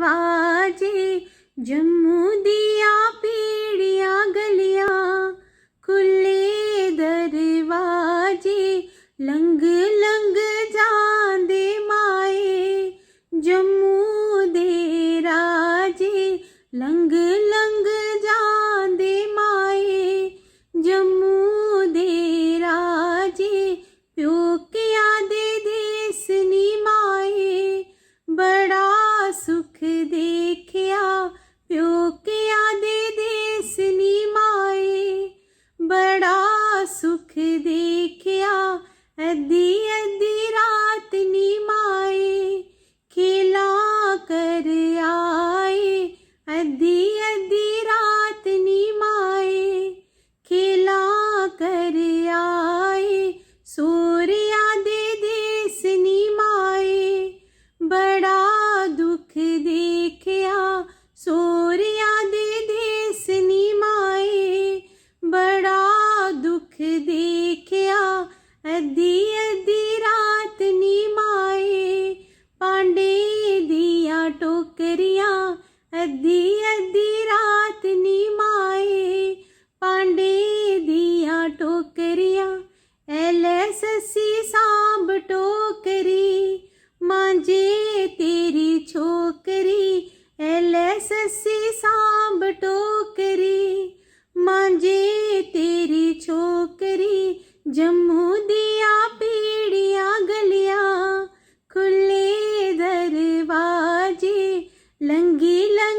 दरवाजे, जम्मू दिया पीड़ियां गलियां, खुले दरवाजे लंघ लंघ जांदे माए, जम्मू दे राजे लंघ लंघ जांदे माए, जम्मू दे राजे प्योकिया दे देस नी माए, बड़ा सुख देखिया प्योकिया दे देस नी माए, बड़ा सुख देखिया अद्धी अद्धी रात नी माए, खेला कर आए अद्धी अद्धी रात नी माए, खेला कर आए सोरिया दे देस नी माए, बड़ा दुख देखिया सोरिया दे देस नी माए, बड़ा दुख देखिया अद्धी अद्धी रात नी माए, पांडे दिया टोकरियां अद्धी अद्धी रात नी माए, पांडे दिया टोकरियां एले ससी सांब टोकरी, मांजे तेरी छोकरी एले ससी सांब टोकरी, मांजे तेरी छोकरी, जम्मू दिया पीड़ियां गलियां, खुले दरवाजे लंघी लंघी